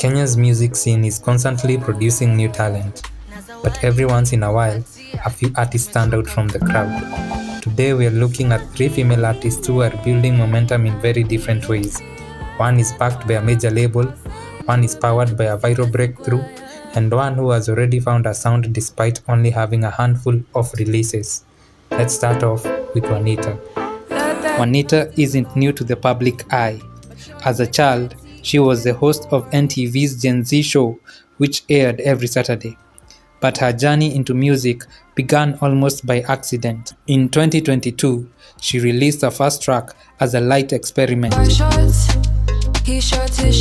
Kenya's music scene is constantly producing new talent, but every once in a while, a few artists stand out from the crowd. Today we are looking at three female artists who are building momentum in very different ways. One is backed by a major label, one is powered by a viral breakthrough, and one who has already found a sound despite only having a handful of releases. Let's start off with Juanita. Juanita isn't new to the public eye. As a child, she was the host of NTV's Gen Z show, which aired every Saturday. But her journey into music began almost by accident. In 2022, she released her first track as a light experiment.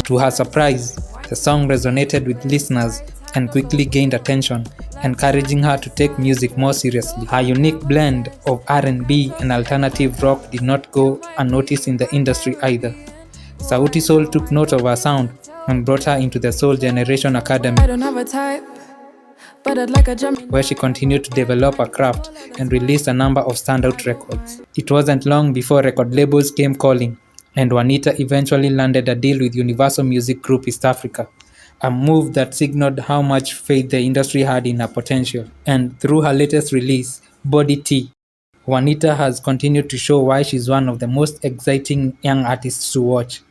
To her surprise, the song resonated with listeners and quickly gained attention, encouraging her to take music more seriously. Her unique blend of R&B and alternative rock did not go unnoticed in the industry either. Sauti Sol took note of her sound and brought her into the Soul Generation Academy, where she continued to develop her craft and released a number of standout records. It wasn't long before record labels came calling, and Juanita eventually landed a deal with Universal Music Group East Africa, a move that signaled how much faith the industry had in her potential. And through her latest release, Body T, Juanita has continued to show why she's one of the most exciting young artists to watch.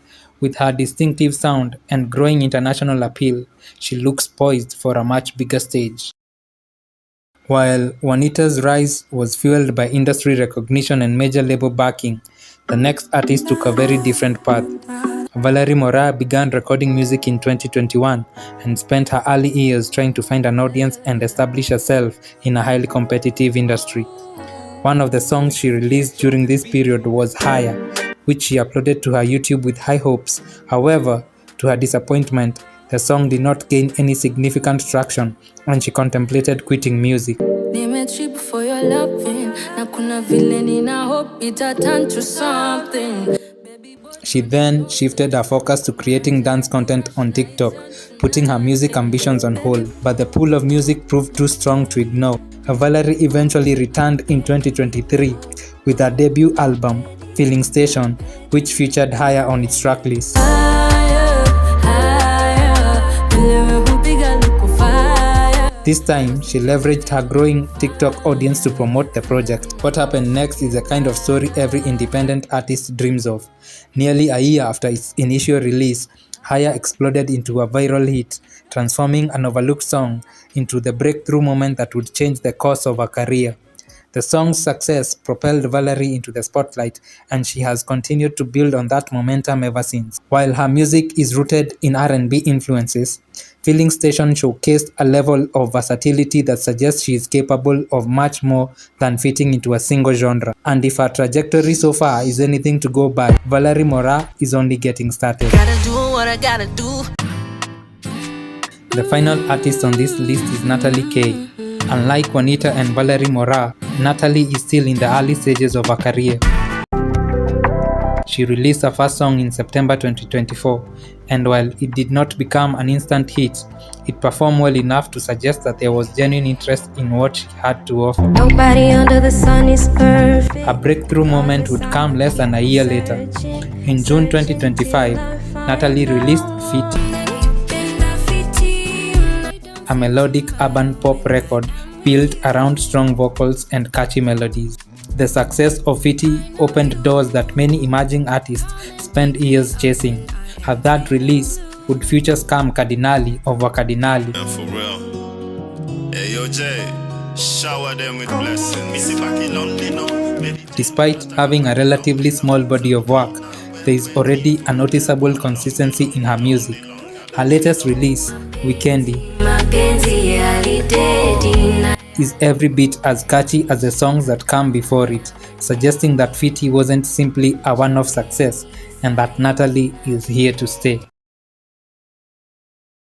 With her distinctive sound and growing international appeal, she looks poised for a much bigger stage. While Juanita's rise was fueled by industry recognition and major label backing, the next artist took a very different path. Valerie Mora began recording music in 2021 and spent her early years trying to find an audience and establish herself in a highly competitive industry. One of the songs she released during this period was Higher, which she uploaded to her YouTube with high hopes. However, to her disappointment, the song did not gain any significant traction and she contemplated quitting music. She then shifted her focus to creating dance content on TikTok, putting her music ambitions on hold, but the pull of music proved too strong to ignore. Valerie eventually returned in 2023 with her debut album, Filling Station, which featured Higher on its tracklist. This time, she leveraged her growing TikTok audience to promote the project. What happened next is the kind of story every independent artist dreams of. Nearly a year after its initial release, Higher exploded into a viral hit, transforming an overlooked song into the breakthrough moment that would change the course of her career. The song's success propelled Valerie into the spotlight, and she has continued to build on that momentum ever since. While her music is rooted in R&B influences, Filling Station showcased a level of versatility that suggests she is capable of much more than fitting into a single genre. And if her trajectory so far is anything to go by, Valerie Mora is only getting started. Gotta do what I gotta do. The final artist on this list is Natalie K. Unlike Juanita and Valerie Mora, Natalie is still in the early stages of her career. She released her first song in September 2024, and while it did not become an instant hit, it performed well enough to suggest that there was genuine interest in what she had to offer. Nobody under the sun is perfect. Her breakthrough moment would come less than a year later. In June 2025, Natalie released Fiti, a melodic urban pop record built around strong vocals and catchy melodies. The success of Fiti opened doors that many emerging artists spent years chasing. Her third release would feature Scam Cardinali over Cardinali. For real. Hey, yo, Jay, shower them with blessings. Despite having a relatively small body of work, there is already a noticeable consistency in her music. Her latest release, Weekendi, is every bit as catchy as the songs that come before it, suggesting that Fiti wasn't simply a one-off success and that Natalie is here to stay.